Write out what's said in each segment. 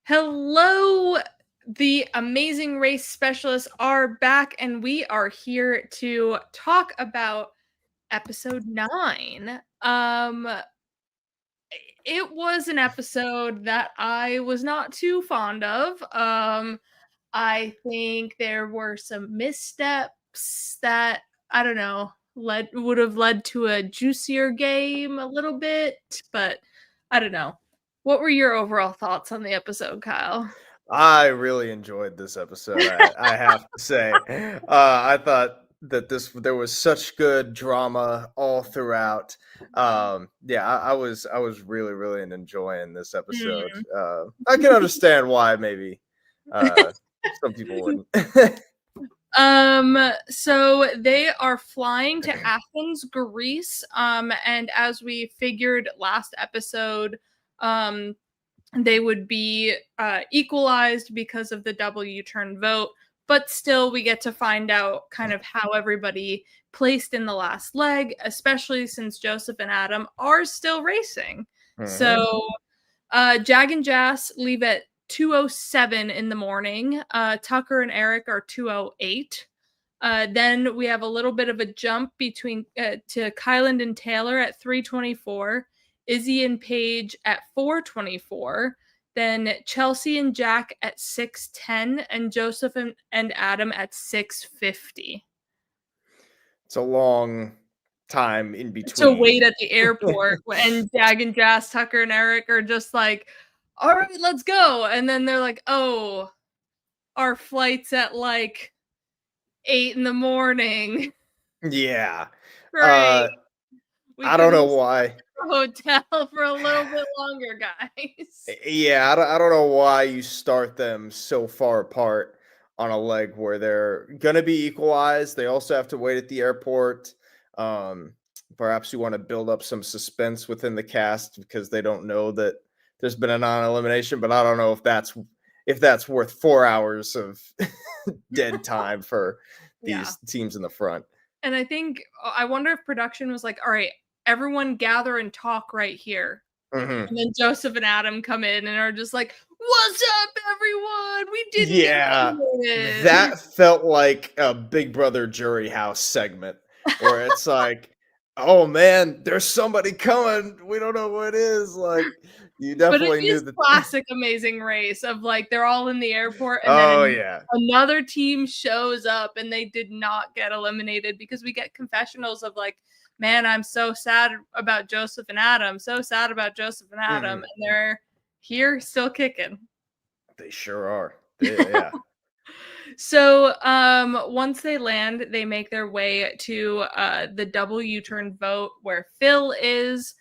Hello, the amazing race specialists are back, and we are here to talk about episode 9. It was an episode that I was not too fond of. I think there were some missteps that I don't know would have led to a juicier game a little bit, but I don't know. What were your overall thoughts on the episode, Kyle? I really enjoyed this episode. I have to say, I thought that there was such good drama all throughout. I was really enjoying this episode. Mm. I can understand why maybe some people wouldn't. So they are flying to Athens, Greece. And as we figured last episode, they would be equalized because of the double U-turn vote. But still, we get to find out kind of how everybody placed in the last leg, especially since Joseph and Adam are still racing. So Jag and Jas leave at 2:07 in the morning. Tucker and Eric are 2:08. Then we have a little bit of a jump between to Kyland and Taylor at 3:24, Izzy and Paige at 4:24, then Chelsea and Jack at 6:10, and Joseph and Adam at 6:50. It's a long time in between. To wait at the airport, and Jag and Jas, Tucker and Eric are just like, all right, let's go. And then they're like, oh, our flight's at like 8 in the morning. Yeah. Great. I don't know why. Hotel for a little bit longer, guys. Yeah, I don't know why you start them so far apart on a leg where they're gonna be equalized. They also have to wait at the airport. Perhaps you want to build up some suspense within the cast because they don't know that there's been a non-elimination, but I don't know if that's worth 4 hours of dead time for these teams in the front. And I wonder if production was like, all right, everyone gather and talk right here. Mm-hmm. And then Joseph and Adam come in and are just like, what's up, everyone? We didn't get that felt like a Big Brother Jury House segment where it's like, oh man, there's somebody coming. We don't know what it is. Like, you definitely knew the classic Amazing Race of like they're all in the airport and then another team shows up and they did not get eliminated because we get confessionals of like, man, I'm so sad about Joseph and Adam. So sad about Joseph and Adam. And they're here still kicking. They sure are. Yeah. So once they land, they make their way to the double U-turn vote where Phil is.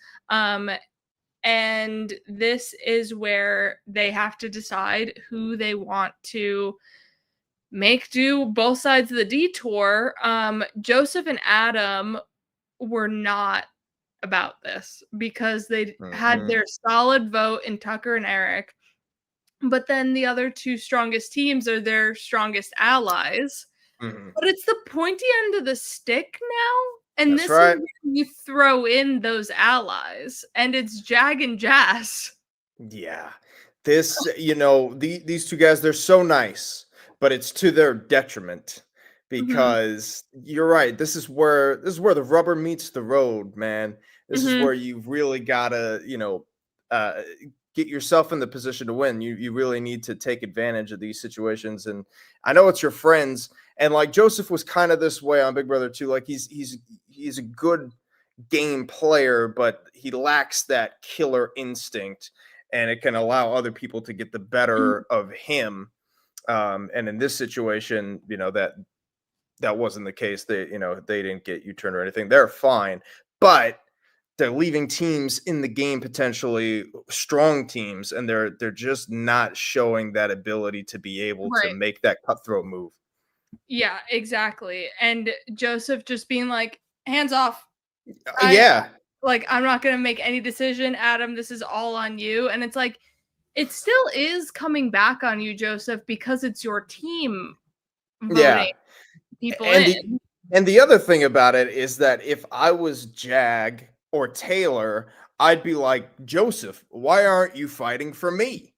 And this is where they have to decide who they want to make do both sides of the detour. Joseph and Adam were not about this because they had their solid vote in Tucker and Eric. But then the other two strongest teams are their strongest allies. But it's the pointy end of the stick now. And this is where you throw in those allies. And it's Jag and Jas. Yeah. This, these two guys, they're so nice, but it's to their detriment because you're right. This is where the rubber meets the road, man. This is where you've really got to, get yourself in the position to win. You really need to take advantage of these situations. And I know it's your friends. And like Joseph was kind of this way on Big Brother too. Like he's a good game player, but he lacks that killer instinct, and it can allow other people to get the better of him. And in this situation, that wasn't the case. They didn't get U-turn or anything. They're fine, but they're leaving teams in the game, potentially strong teams, and they're just not showing that ability to be able to make that cutthroat move. Yeah, exactly. And Joseph just being like, hands off. I'm not going to make any decision. Adam, this is all on you. And it's like, it still is coming back on you, Joseph, because it's your team voting people in. And the other thing about it is that if I was Jag or Taylor, I'd be like, Joseph, why aren't you fighting for me?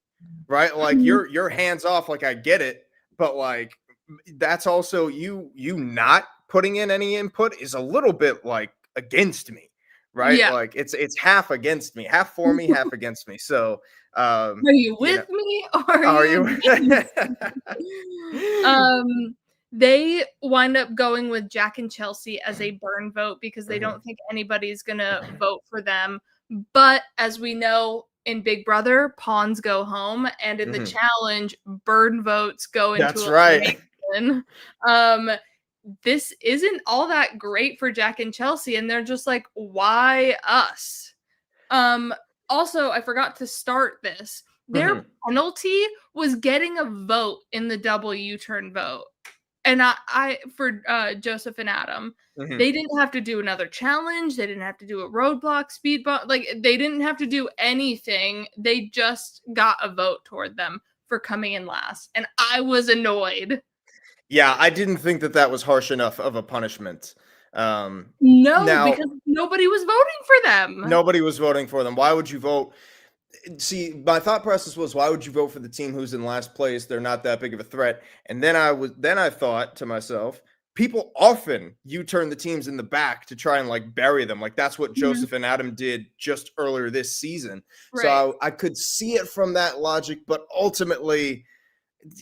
right? Like Mhm. you're hands off, like I get it, but like that's also you not putting in any input is a little bit like against me, right? Yeah. Like it's half against me, half for me, half against me. So Are you you know, with me or are are you you against Um, they wind up going with Jack and Chelsea as a burn vote because they Mhm, don't think anybody's gonna vote for them. But as we know in Big Brother, pawns go home, and in the mhm. challenge, burn votes go into That's right. elimination. Um, this isn't all that great for Jack and Chelsea, and they're just like, why us? Um, Also, I forgot to start this. Their Mhm, penalty was getting a vote in the double U-turn vote. And I for Joseph and Adam, mhm. they didn't have to do another challenge. They didn't have to do a roadblock, speed bump. Like they didn't have to do anything. They just got a vote toward them for coming in last. And I was annoyed. Yeah, I didn't think that that was harsh enough of a punishment. Um, No, Now because nobody was voting for them. nobody was voting for them. Why would you vote? See, my thought process was, why would you vote for the team who's in last place? They're not that big of a threat. And then I thought to myself, people often U-turn the teams in the back to try and like bury them. Like that's what Mhm. Joseph and Adam did just earlier this season. Right. So I could see it from that logic, but ultimately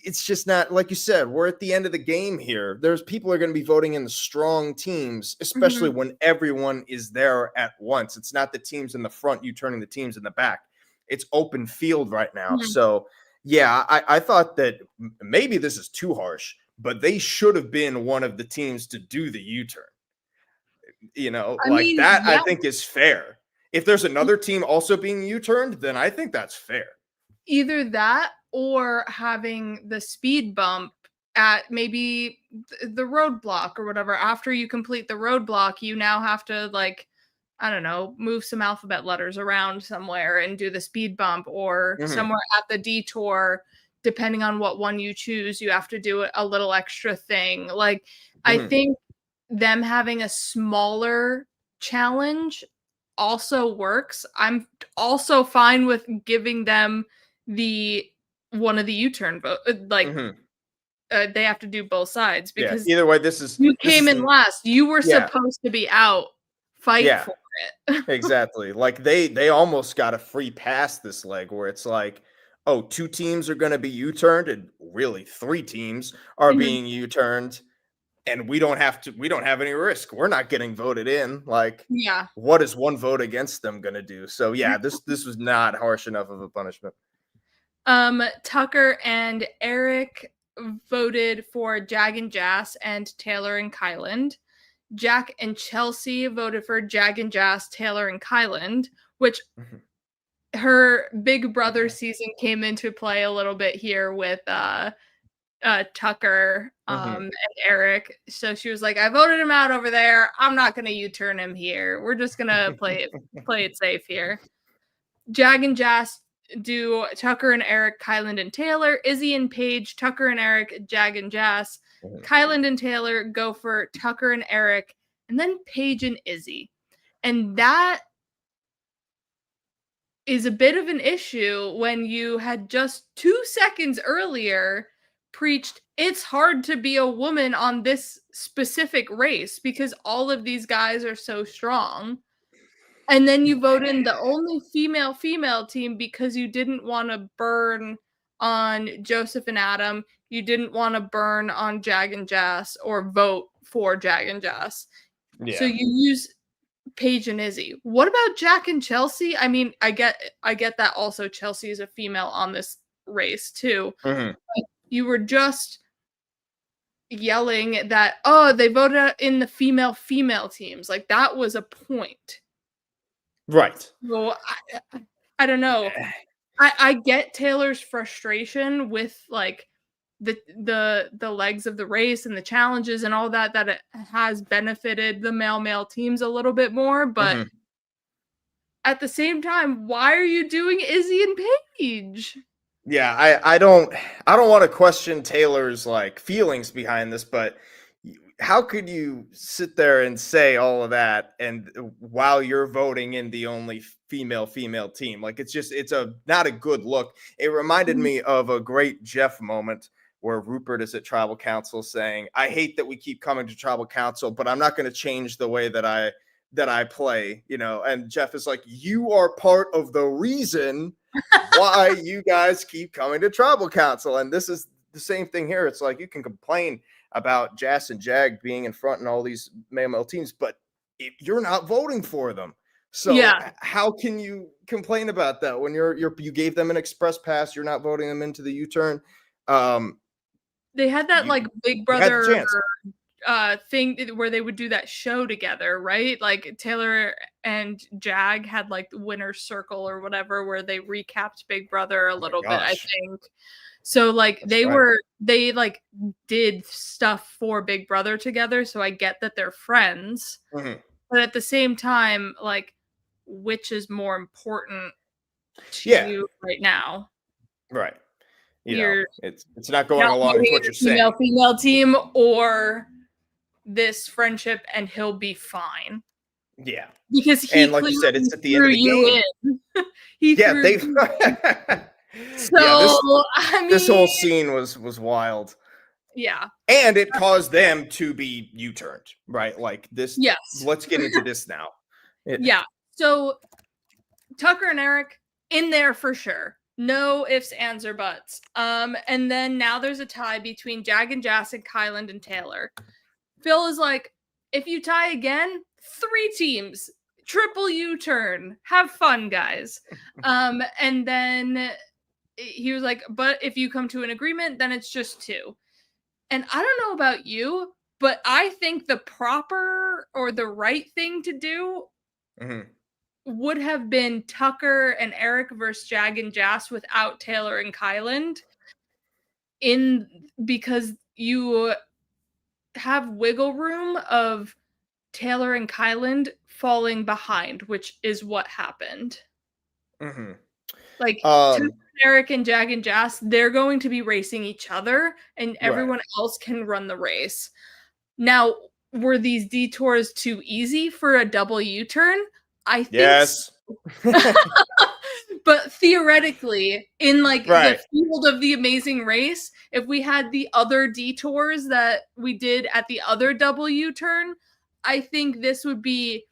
it's just not like you said, we're at the end of the game here. There's people are going to be voting in the strong teams, especially Mhm. when everyone is there at once. It's not the teams in the front, you turning the teams in the back. It's open field right now. Mhm. So yeah, I thought that maybe this is too harsh, but they should have been one of the teams to do the U-turn. I Like mean, that I yeah, think is fair. If there's another team also being U-turned, then I think that's fair. either that or having the speed bump at maybe the roadblock or whatever. After you complete the roadblock, you now have to like, I don't know, move some alphabet letters around somewhere and do the speed bump, or Mhm, somewhere at the detour, depending on what one you choose, you have to do a little extra thing. Like, I mhm, think them having a smaller challenge also works. I'm also fine with giving them the one of the U-turn vote. mhm. They have to do both sides Yeah, because either way, you this came is in last. You were yeah, supposed to be out. Fight yeah, for it. exactly. Like they almost got a free pass this leg where it's like, oh, 2 teams are gonna be U-turned, and really 3 teams are Mhm. being U-turned, and we don't have any risk. We're not getting voted in. Like, Yeah. what is 1 vote against them gonna do? So yeah, this was not harsh enough of a punishment. Tucker and Eric voted for Jag and Jass and Taylor and Kyland. Jack and Chelsea voted for Jag and Jass, Taylor and Kyland, which Mhm. her Big Brother season came into play a little bit here with Tucker Mhm. and Eric. So she was like, I voted him out over there. I'm not gonna U-turn him here. We're just gonna play it safe here. Jag and Jas do Tucker and Eric, Kyland and Taylor. Izzy and Paige, Tucker and Eric, Jag and Jas. Mhm. Kyland and Taylor go for Tucker and Eric, and then Paige and Izzy. And that is a bit of an issue when you had just 2 seconds earlier preached it's hard to be a woman on this specific race because all of these guys are so strong. And then you vote in the only female team because you didn't want to burn on Joseph and Adam. You didn't want to burn on Jag and Jass or vote for Jag and Jass. So Yeah. you use Paige and Izzy. What about Jack and Chelsea? I mean, I get that also Chelsea is a female on this race too. Mhm. You were just yelling that oh, they voted in the female teams. Like that was a point. Right. Well, I don't know. I get Taylor's frustration with like the legs of the race and the challenges and all that it has benefited the male teams a little bit more, but Mhm. at the same time, why are you doing Izzy and Paige? Yeah, I don't want to question Taylor's like feelings behind this, but how could you sit there and say all of that and while you're voting in the only female team? Like it's a not a good look. It reminded Mhm. me of a great Jeff moment where Rupert is at tribal council saying, I hate that we keep coming to tribal council, but I'm not going to change the way that I play, and Jeff is like, you are part of the reason why you guys keep coming to tribal council. And this is the same thing here. It's like you can complain about Jas and Jag being in front in all these male teams, but you're not voting for them. So Yeah, how can you complain about that when you gave them an express pass, you're not voting them into the U-turn? they had that like You Big you had the Brother chance. thing where they would do that show together, right? Like Taylor and Jag had like the winner's circle or whatever where they recapped Big Brother a Oh my little bit, I gosh. think. So like That's right. they like did stuff for Big Brother together, so I get that they're friends. Mhm. But at the same time, like which is more important to Yeah, you right now? right. You're It's not going not along with voting what in you're a female saying. female team or this friendship and he'll be fine. Yeah. Because And he like you said, clearly it's at the end threw of the you game. in. He Yeah, threw they've you in. yeah, So, I this mean, whole scene was wild. yeah. And it caused them to be U-turned, right? Like this, Yes. let's get into this now. Yeah. So, Tucker and Eric in there for sure. No ifs, ands, or buts. And then now there's a tie between Jag and Jas and Kyland and Taylor. Phil is like, if you tie again, 3 teams, triple U-turn. Have fun, guys. And then he was like, but if you come to an agreement, then it's just 2. And I don't know about you, but I think the proper or the right thing to do Mhm. would have been Tucker and Eric versus Jag and Jas without Taylor and Kyland in because you have wiggle room of Taylor and Kyland falling behind, which is what happened. Mhm. Like Tucker, Um, Eric, and Jag and Jas, they're going to be racing each other, and right. everyone else can run the race. Now, were these detours too easy for a double U-turn? I think so. Yes. But theoretically, in like the Right. field of the amazing race, if we had the other detours that we did at the other double U-turn, I think this would be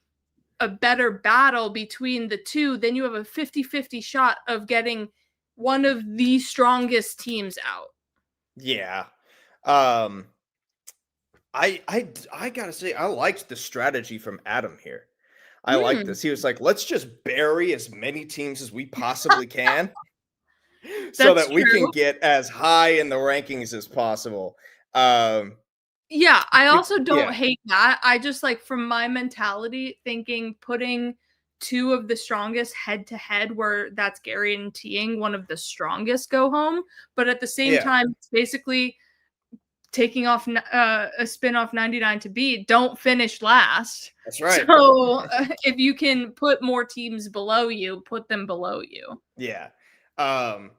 a better battle between the two. Then you have a 50-50 shot of getting one of the strongest teams out. Yeah. Um, I gotta say, I liked the strategy from Adam here. I like Hmm, this. He was like, let's just bury as many teams as we possibly can so that's that we can true. get as high in the rankings as possible. Um, Yeah, I also don't yeah, hate that. I just like from my mentality thinking putting 2 of the strongest head to head where that's guaranteeing one of the strongest go home, but at the same yeah, time it's basically taking off a spin off 99 to beat, don't finish last. that's right. So, if you can put more teams below you, put them below you. Yeah. Um,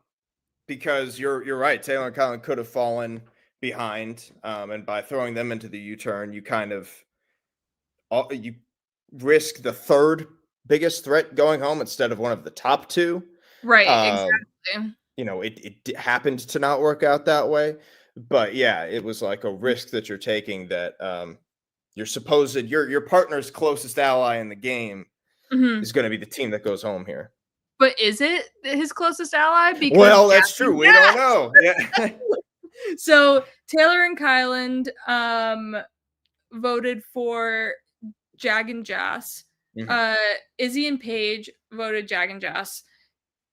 because you're right. Taylor and Collin could have fallen behind. And by throwing them into the U-turn, you kind of you risk the third biggest threat going home instead of one of the top 2. Right, Um, exactly. it happened to not work out that way, but yeah, it was like a risk that you're taking that your partner's closest ally in the game Mhm. is going to be the team that goes home here. But is it his closest ally? Because Well, Jack that's true. and We don't Jack. know. Yeah. So Taylor and Kyland voted for Jag and Jas. Mhm. Uh, Izzy and Paige voted Jag and Jas.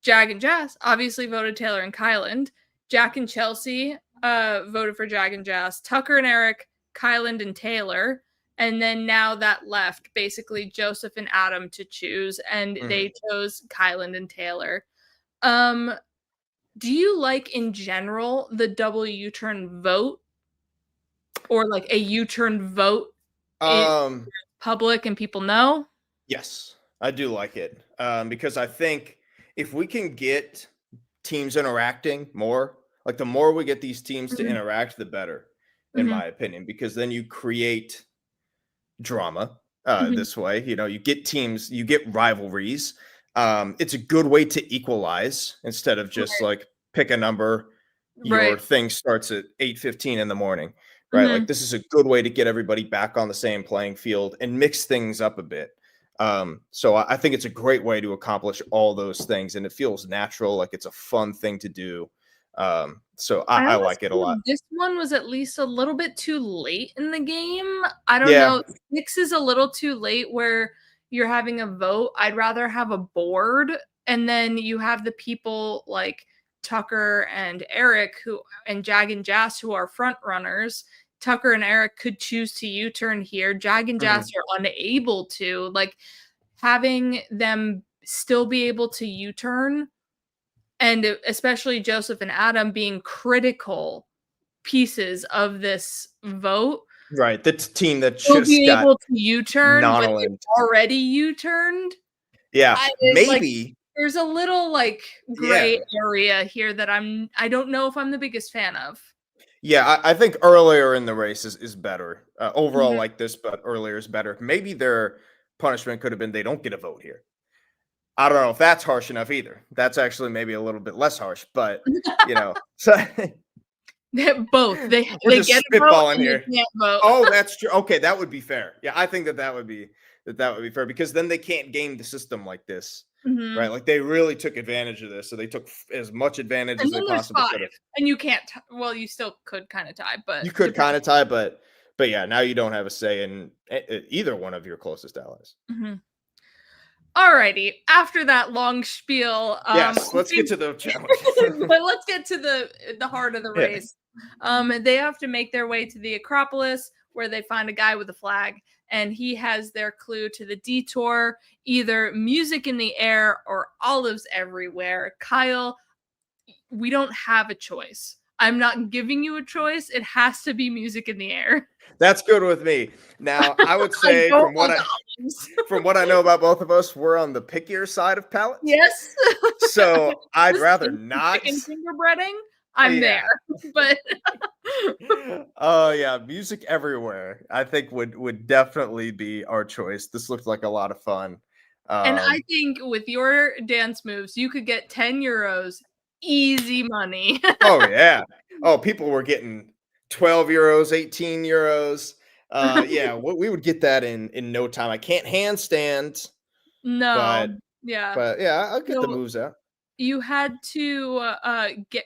Jag and Jas obviously voted Taylor and Kyland. Jack and Chelsea voted for Jag and Jas. Tucker and Eric, Kyland and Taylor. And then now that left basically Joseph and Adam to choose, and Mhm. they chose Kyland and Taylor. Um, do you like in general the double U-turn vote or like a U-turn vote in Um, public and people know? yes, I do like it because I think if we can get teams interacting more, like the more we get these teams to Mhm. interact, the better. in Mhm. my opinion, because then you create drama Mhm. this way. You know, you get teams, you get rivalries. It's a good way to equalize instead of just Right. like pick a number. Your Right. thing starts at 8:15 in the morning, right? Like Mhm. this is a good way to get everybody back on the same playing field and mix things up a bit. So I think it's a great way to accomplish all those things, and it feels natural, like it's a fun thing to do. So I I almost like it a feel lot. this one was at least a little bit too late in the game. I don't Yeah. know. 6 is a little too late where you're having a vote. I'd rather have a board, and then you have the people like Tucker and Eric who and Jag and Jas who are front runners. Tucker and Eric could choose to U-turn here. Jag and Jas Mhm. are unable to. Like having them still be able to U-turn and especially Joseph and Adam being critical pieces of this vote, Right. The team that still just being got able to U-turn when they've non-aligned. already U-turned, Yeah, I like, maybe. there's a little, like, Yeah. gray area here that I don't know if I'm the biggest fan of. Yeah, I think earlier in the race is better. Overall Mhm. like this, but earlier is better. Maybe their punishment could have been they don't get a vote here. I don't know if that's harsh enough either. That's actually maybe a little bit less harsh, but you know, so Both. we're They just get a vote spitballing and they here. can't vote. Oh, that's true. Okay, that would be fair. Yeah, I think that would be fair because then they can't game the system like this, right? Mhm. Like they really took advantage of this, so they took as much advantage And as then they there's possibly 5, could have. and you can't well, you still could kinda tie, but You could depending. kind of tie, but yeah, now you don't have a say in either one of your closest allies. Mhm. Alrighty. After that long spiel, Yes, I let's get think to the challenge. but let's get to the heart of the Yeah. race. They have to make their way to the Acropolis where they find a guy with a flag, and he has their clue to the detour: either music in the air or olives everywhere. Kyle, we don't have a choice. I'm not giving you a choice. It has to be music in the air. That's good with me. Now, I would I say don't from what want I olives. from what I know about both of us, we're on the pickier side of palate. Yes. So I'd This rather is not. chicken finger breading. I'm there, Yeah. but Oh yeah, music everywhere. I think would definitely be our choice. This looked like a lot of fun. and I Um, think with your dance moves, you could get 10 euros, easy money. oh yeah. Oh, people were getting 12 euros, 18 euros. Yeah, we would get that in no time. I can't handstand, No, but yeah. but yeah, I'll get the So moves out. you had to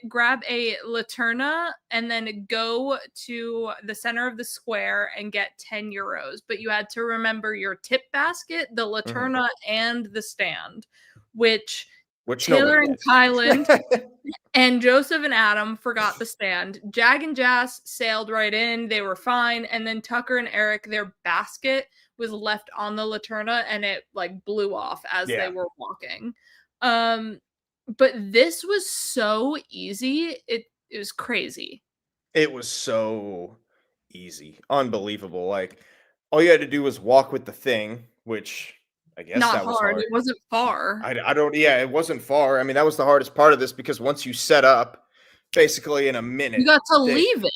grab a laterna and then go to the center of the square and get 10 euros. But you had to remember your tip basket, the Mhm. laterna, and the stand, which Which nobody Taylor and gets. Kylan and Joseph and Adam forgot the stand. Jag and Jas sailed right in. They were fine. And then Tucker and Eric, their basket was left on the Laterna and it like blew off as they Yeah. were walking. Um, but this was so easy. It was crazy. It was so easy. Unbelievable. Like all you had to do was walk with the thing, which I guess Not that was hard. hard. It wasn't far. I don't yeah, it wasn't far. I mean, that was the hardest part of this because once you set up, basically in a You minute, got to they leave it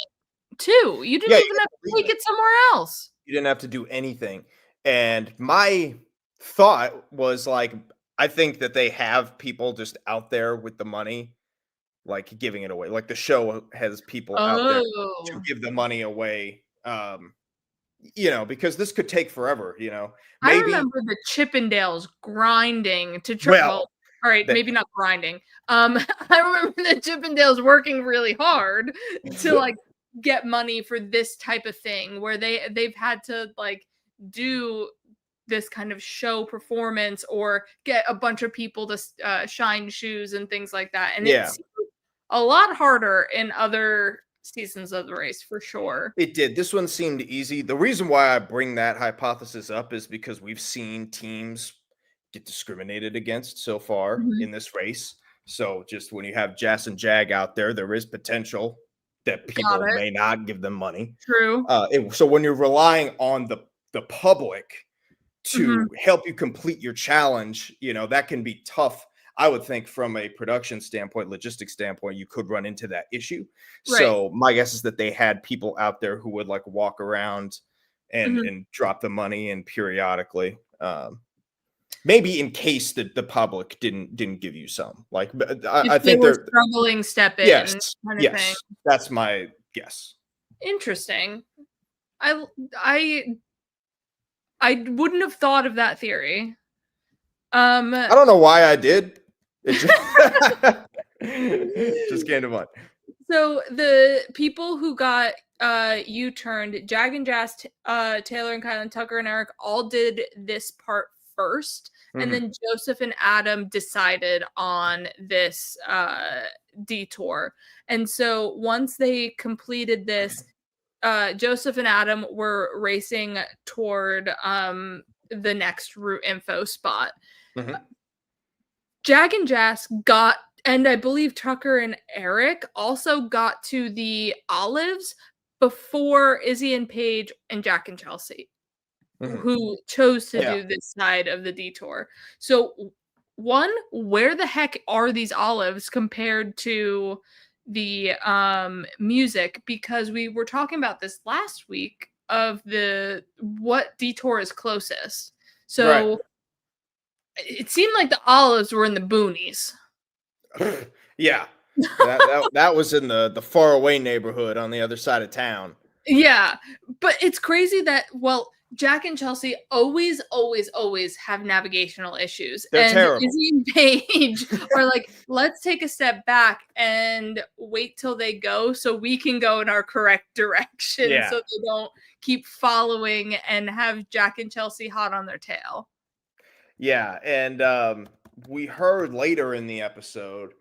too. You yeah, didn't you even got have to to leave take it. it somewhere else. You didn't have to do anything. And my thought was like, I think that they have people just out there with the money, like giving it away. Like the show has people out there to Oh. give the money away. Because this could take forever, I maybe. remember the Chippendales grinding to try Well, well, all right, that maybe not grinding. I remember the Chippendales working really hard to, like, get money for this type of thing where they've had to, like, do this kind of show performance or get a bunch of people to shine shoes and things like that, and yeah, it's a lot harder in other seasons of the race for sure. it did. This one seemed easy. The reason why I bring that hypothesis up is because we've seen teams get discriminated against so far Mhm. in this race. So just when you have Jas and Jag out there, there is potential that Got people it. may not give them money. True. So when you're relying on the public Mhm. to help you complete your challenge, that can be tough. I would think from a production standpoint, logistics standpoint, you could run into that issue. Right. So my guess is that they had people out there who would like walk around and Mhm. and drop the money in periodically. Maybe in case the public didn't give you some. Like, If I they think were they're struggling, step yes, in kind of thing. yes, that's my guess. Interesting. I I I wouldn't have thought of that theory. I don't know why I did. It just, just came to mind. So the people who got U-turned, Jag and Jazz, Taylor and Kyle and Tucker and Eric all did this part first, and Mhm. then Joseph and Adam decided on this detour. And so once they completed this, Joseph and Adam were racing toward the next route info spot. Mhm. Jag and Jazz got, and I believe Tucker and Eric also got to the Olives before Izzy and Paige and Jack and Chelsea, Mhm. who chose to Yeah. do this side of the detour. So, one, where the heck are these olives compared to the music? Because we were talking about this last week of the what detour is closest. Right. So it seemed like the olives were in the boonies. Yeah. That was in the faraway neighborhood on the other side of town. Yeah, but it's crazy that, well, Jack and Chelsea always, always, always have navigational issues, They're and terrible. Izzy and Paige are like, let's take a step back and wait till they go so we can go in our correct direction, Yeah. so they don't keep following and have Jack and Chelsea hot on their tail. Yeah, and we heard later in the episode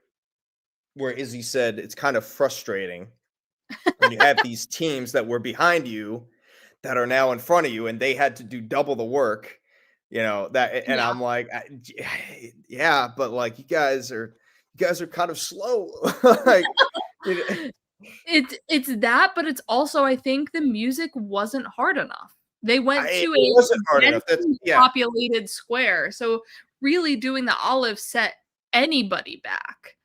where Izzy said it's kind of frustrating when you have these teams that were behind you that are now in front of you and they had to do double the work, that, and Yeah. I'm like, yeah, but like you guys are kind of slow. Like, you know, It's that, but it's also, I think the music wasn't hard enough. They went it to wasn't a hard enough. That's densely yeah, populated square, so really doing the olive set anybody back.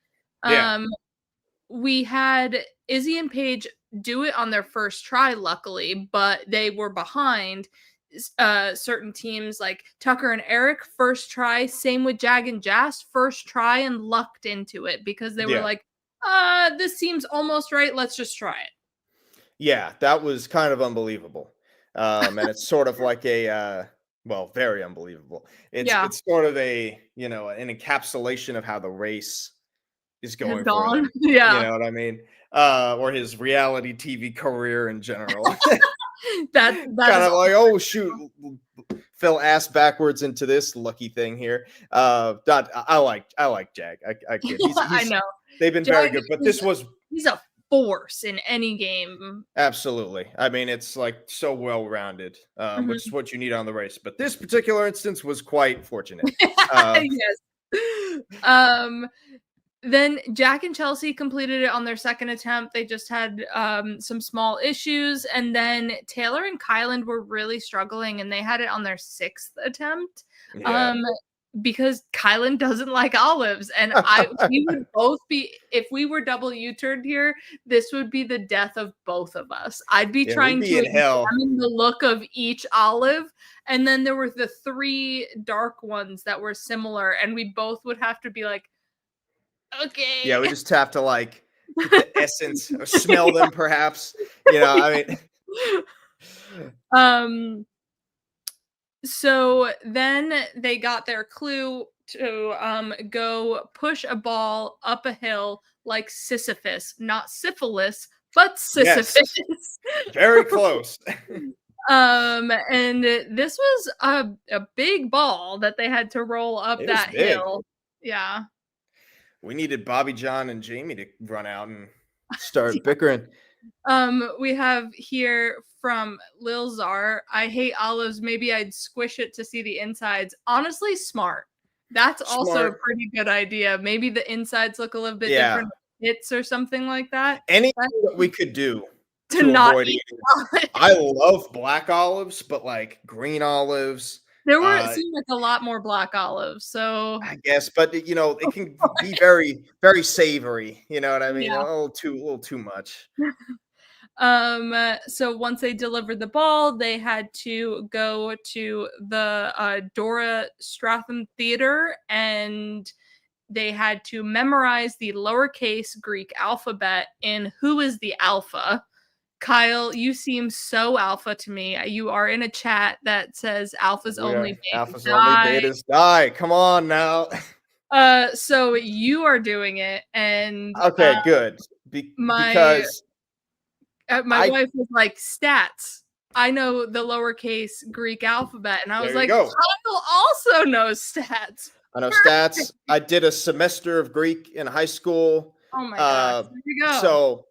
yeah, Um, we had Izzy and Paige do it on their first try, luckily, but they were behind certain teams like Tucker and Eric first try, same with Jag and Jazz first try and lucked into it because they were yeah. like, this seems almost right, let's just try it. Yeah, that was kind of unbelievable. And it's sort of like well, very unbelievable. It's Yeah, it's sort of an encapsulation of how the race is had going for gone. them. You Yeah. know what I mean? Or his reality TV career in general. That Kind is of like, oh shoot, fell ass backwards into this lucky thing here. I like Jag. I kid. yeah, I know. They've been very Jag good, but is this was he's a force in any game. absolutely. I mean, it's like so well-rounded, which Mhm. is what you need on the race. But this particular instance was quite fortunate. Um, Yes. Um, then Jack and Chelsea completed it on their second attempt. They just had some small issues, and then Taylor and Kyland were really struggling, and they had it on their sixth attempt. yeah. Um, because Kylan doesn't like olives, and we would both be, if we were double U-turned here, this would be the death of both of us. I'd be Yeah, we'd trying be to in hell. examine the look of each olive, and then there were the three dark ones that were similar, and we both would have to be like, Yeah, okay. we just have to like get the essence or smell them, perhaps. I mean, um So then they got their clue to go push a ball up a hill like Sisyphus, not syphilis, but yes, Sisyphus. very close. And this was a big ball that they had to roll up It was that big. hill. Yeah. We needed Bobby John and Jamie to run out and start bickering. We have here from Lil Zar, I hate olives. Maybe I'd squish it to see the insides. Honestly, smart. That's also a Smart. pretty good idea. Maybe the insides look a little bit Yeah. different hits or something like that. Anything That's that we could do to to not avoid eat eating. olives. I love black olives, but like green olives, seemed like a lot more black olives, so I guess, but it can be very, very savory. You know what I mean? yeah. A little too much. So once they delivered the ball, they had to go to the Dora Stratham Theater, and they had to memorize the lowercase Greek alphabet in Who is the Alpha. Kyle, you seem so alpha to me. You are in a chat that says alphas We only, are betas alphas only, die. betas die. Come on now. So you are doing it, and Okay, good. my Because my I wife was like, stats. I know the lowercase Greek alphabet, and I was there you like, go. Kyle also knows stats. I know stats. I did a semester of Greek in high school. Oh my gosh, Uh, there you go.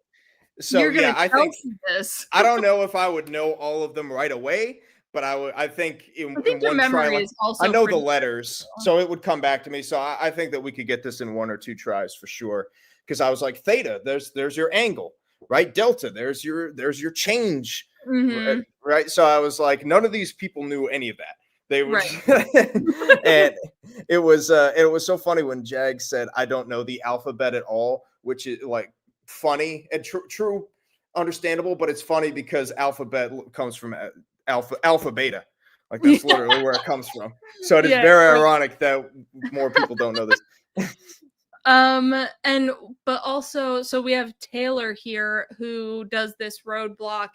so You're yeah, gonna I think Chelsea this. I don't know if I would know all of them right away, but I think I in think your one try, memory like is I also know the pretty letters, good. so it would come back to me. So I think that we could get this in 1 or 2 tries for sure. Because I was like, theta, there's your angle, right? Delta, there's your change, Mm-hmm. right? So I was like, none of these people knew any of that. They were, Right. and it was so funny when Jag said, "I don't know the alphabet at all," which is like funny and true, understandable, but it's funny because alphabet comes from alpha beta. Like that's Yeah. literally where it comes from. So it is Yeah. very ironic that more people don't know this. And but also, so we have Taylor here who does this roadblock,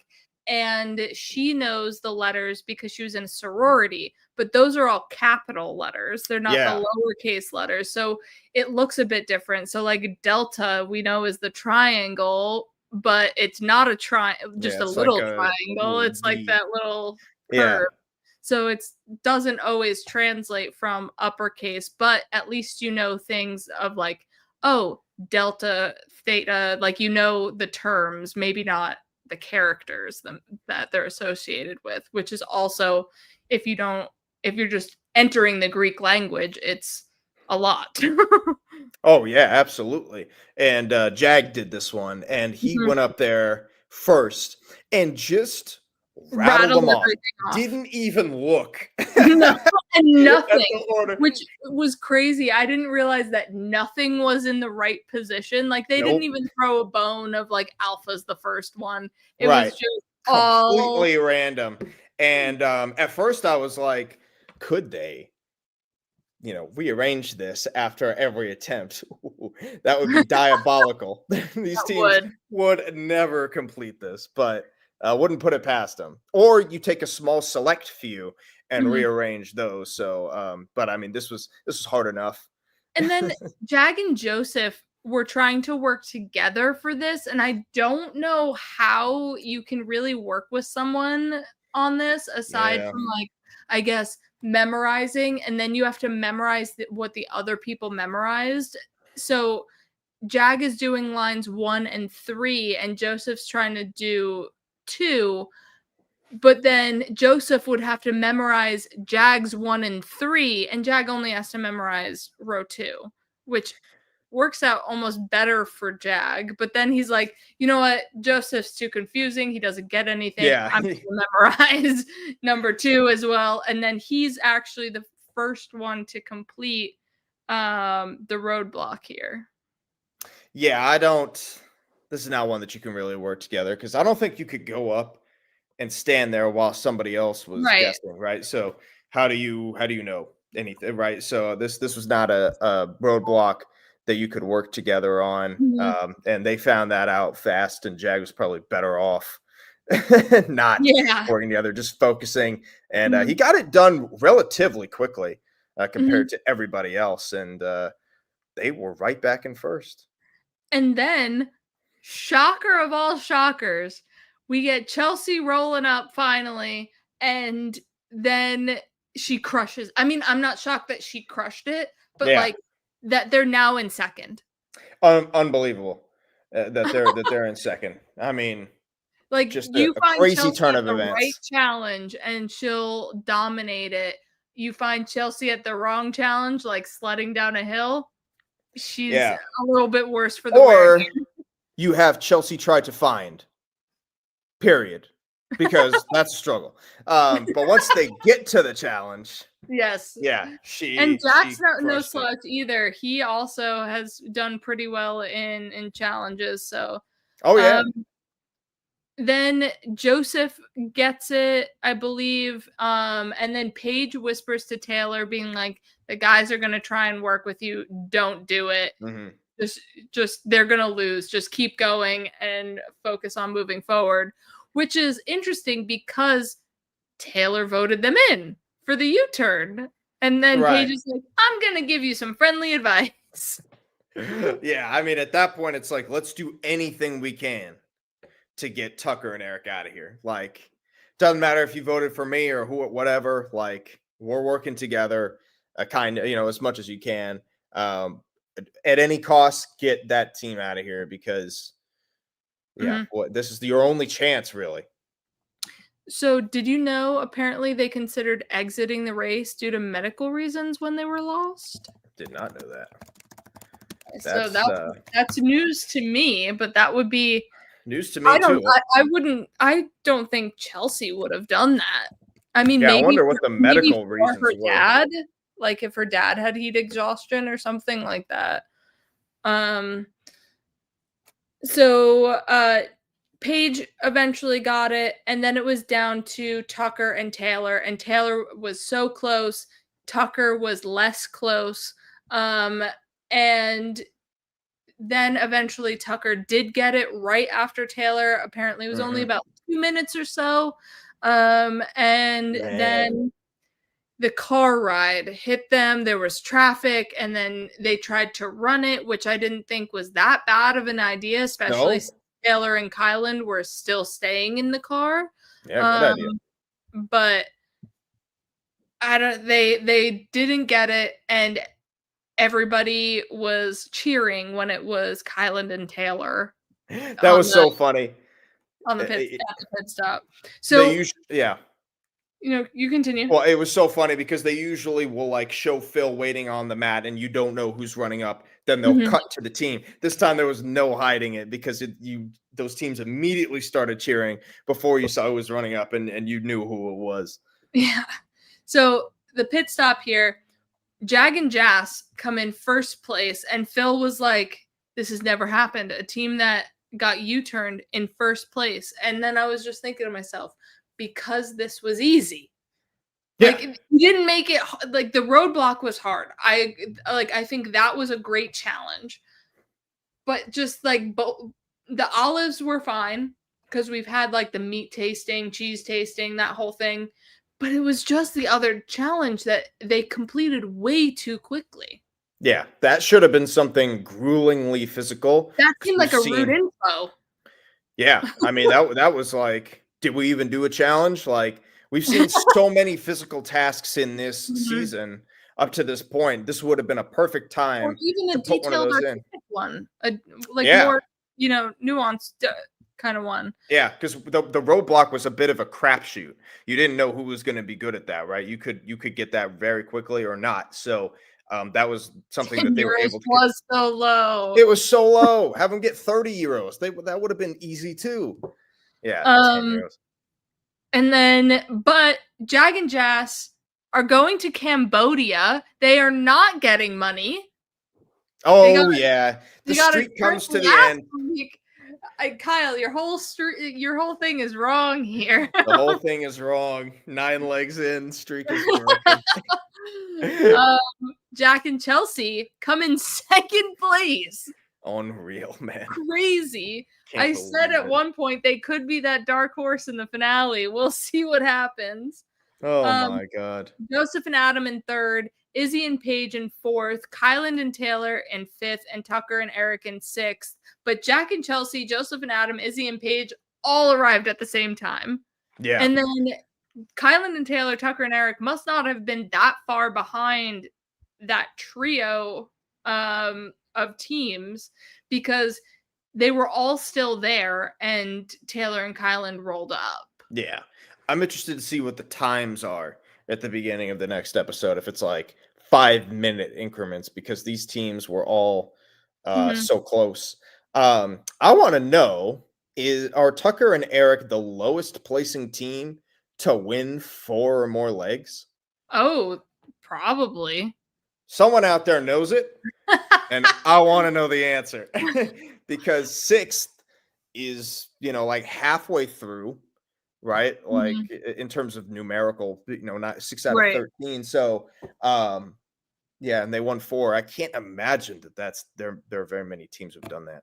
and she knows the letters because she was in a sorority, but those are all capital letters. They're not the Yeah. lowercase letters. So it looks a bit different. So like delta, we know is the triangle, but it's not a just Yeah, a it's like little a triangle. little It's like V. that little Yeah. curve. So it doesn't always translate from uppercase, but at least you know things of like, oh, delta, theta, like you know the terms, maybe not the characters that they're associated with, which is also, if you're just entering the Greek language, it's a lot. Oh yeah, absolutely. And Jag did this one, and he Mhm. went up there first and just rattled Rattled them off. everything off. Didn't even look No, at and nothing, the order. which was crazy. I didn't realize that nothing was in the right position. Like they didn't Nope. even throw a bone of like alpha's the first one. It was Right. just all Completely random. And at first I was like, could they, rearrange this after every attempt? Ooh, that would be diabolical. These that teams would. would never complete this, but wouldn't put it past them. Or you take a small select few and Mhm. rearrange those. So, but I mean, this was hard enough. And then Jag and Joseph were trying to work together for this, and I don't know how you can really work with someone on this aside Yeah. from like, I guess, memorizing, and then you have to memorize what the other people memorized. So Jag is doing lines 1 and 3, and Joseph's trying to do 2, but then Joseph would have to memorize Jag's 1 and 3, and Jag only has to memorize row 2, which works out almost better for Jag. But then he's like, you know what? Joseph's too confusing. He doesn't get anything. Yeah. I'm going to memorize number 2 as well. And then he's actually the first one to complete the roadblock here. Yeah, I don't. This is not one that you can really work together because I don't think you could go up and stand there while somebody else was Right. guessing, right? So how do you know anything, right? So this was not a roadblock that you could work together on, Mhm. and they found that out fast. And Jag was probably better off not Yeah. working together, just focusing, and he Mhm. got it done relatively quickly Mhm. compared to everybody else, and they were right back in first. And then, shocker of all shockers, we get Chelsea rolling up finally, and then she crushes. I mean, I'm not shocked that she crushed it, but Yeah, like that they're now in second. unbelievable that they're in second. I mean, Like just you a find crazy Chelsea turn at of the right events. challenge and she'll dominate it. You find Chelsea at the wrong challenge, like sledding down a hill, she's Yeah. a little bit worse for the wear. Or you have Chelsea try to find, period, because that's a struggle. But once they get to the challenge, Yes. Yeah, And Jack's she not no crushed it. slouch either. He also has done pretty well in challenges. So Oh, yeah. um then Joseph gets it, I believe. And then Paige whispers to Taylor, being like, the guys are gonna try and work with you. Don't do it. Mhm. Just they're gonna lose. Just keep going and focus on moving forward. Which is interesting because Taylor voted them in for the U-turn. And then Paige Right. is like, I'm gonna give you some friendly advice. Yeah, I mean, at that point, it's like, let's do anything we can to get Tucker and Eric out of here. Like, doesn't matter if you voted for me or who, whatever. Like, we're working together, kind of, as much as you can. At any cost, get that team out of here because, yeah, Mhm. this is your only chance, really. So, did you know apparently they considered exiting the race due to medical reasons when they were lost? Did not know that. So That's that's news to me, but that would be news to me too. I don't think Chelsea would have done that. I mean, Yeah, I wonder what the maybe medical for reasons her were. dad, like if her dad had heat exhaustion or something like that. Um so Paige eventually got it, and then it was down to Tucker and Taylor was so close. Tucker was less close. And then eventually Tucker did get it right after Taylor. Apparently, it was only Mhm. about 2 minutes or so. And Man, then the car ride hit them. There was traffic, and then they tried to run it, which I didn't think was that bad of an idea, especially no. since Taylor and Kylan were still staying in the car. Yeah, good idea. Um, but I don't. They didn't get it, and everybody was cheering when it was Kylan and Taylor That on was so funny. the at the pit stop. They So, usually, yeah. you continue. Well, it was so funny because they usually will like show Phil waiting on the mat and you don't know who's running up. Then they'll Mhm. cut to the team. This time there was no hiding it because those teams immediately started cheering before you saw who was running up and you knew who it was. Yeah. So the pit stop here, Jag and Jas come in first place, and Phil was like, "This has never happened. A team that got U-turned in first place." And then I was just thinking to myself, because this was easy. Yeah. Like you didn't make it like the roadblock was hard. I think that was a great challenge. But just like the olives were fine because we've had like the meat tasting, cheese tasting, that whole thing. But it was just the other challenge that they completed way too quickly. Yeah. That should have been something gruelingly physical That because seemed we've like a rude seen. info. Yeah, I mean that was like, did we even do a challenge? Like we've seen so many physical tasks in this Mhm. season up to this point. This would have been a perfect Or time even to a put one of detailed those in. artistic one, like Yeah, more, nuanced kind of one. yeah, because the roadblock was a bit of a crapshoot. You didn't know who was going to be good at that, right? You could get that very quickly or not. So that was something 10 that they were euros able to get. was so low. It was so low. Have them get 30 euros. That would have been easy too. Yeah, 10 Um, euros. And then, but Jag and Jas are going to Cambodia. They are not getting money. They got Oh yeah, the they got a streak trip comes to the last end. week. Kyle, your whole thing is wrong here. The whole thing is wrong. 9 legs in, streak is broken. um, Jack and Chelsea come in second place. Unreal, man. Crazy. Can't I said believe at it. one point they could be that dark horse in the finale. We'll see what happens. Oh Um, my god. Joseph and Adam in third, Izzy and Paige in fourth, Kylan and Taylor in fifth, and Tucker and Eric in sixth. But Jack and Chelsea, Joseph and Adam, Izzy and Paige all arrived at the same time. Yeah. And then Kylan and Taylor, Tucker and Eric must not have been that far behind that trio of teams because they were all still there and Taylor and Kylan rolled up. Yeah. I'm interested to see what the times are at the beginning of the next episode, if it's like 5-minute increments, because these teams were all Mhm. so close. I want to know, are Tucker and Eric the lowest placing team to win 4 or more legs? Oh, Probably. Someone out there knows it, and I want to know the answer because 6th is, like halfway through, right? Like Mhm. in terms of numerical, not 6 out of Right. 13. So, yeah, and they won 4. I can't imagine there are very many teams who've done that.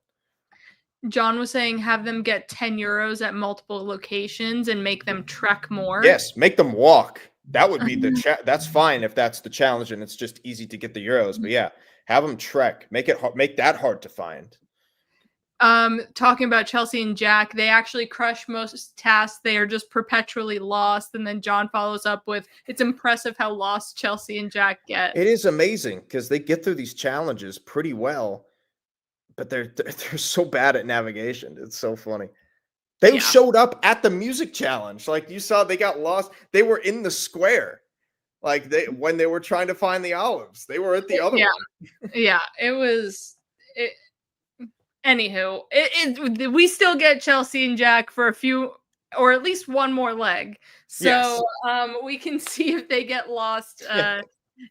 John was saying have them get 10 euros at multiple locations and make them trek more. Yes, make them walk. That would be that's fine if that's the challenge and it's just easy to get the euros. But yeah, have them trek. Make that hard to find. Talking about Chelsea and Jack, they actually crush most tasks. They are just perpetually lost. And then John follows up with, it's impressive how lost Chelsea and Jack get. It is amazing because they get through these challenges pretty well, but they're so bad at navigation. It's so funny. They showed up at the music challenge. Like you saw, they got lost. They were in the square. Like when they were trying to find the olives, they were at the other one. Yeah, it was it. Anywho, we still get Chelsea and Jack for a few, or at least one more leg. So we can see if they get lost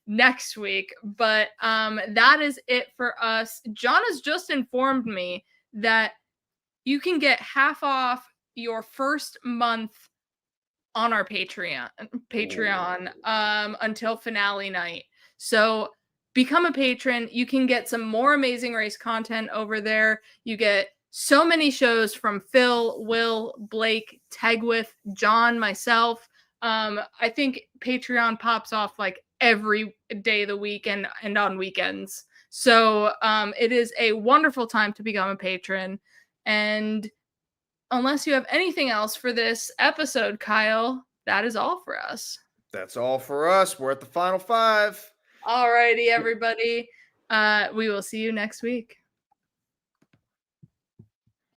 next week. But that is it for us. John has just informed me that you can get half off your first month on our Patreon until finale night. So become a patron. You can get some more amazing race content over there. You get so many shows from Phil, Will, Blake, Tegwith, John, myself. I think Patreon pops off like every day of the week and on weekends. So it is a wonderful time to become a patron. And unless you have anything else for this episode, Kyle, that is all for us. That's all for us. We're at the final 5. All righty, everybody. We will see you next week.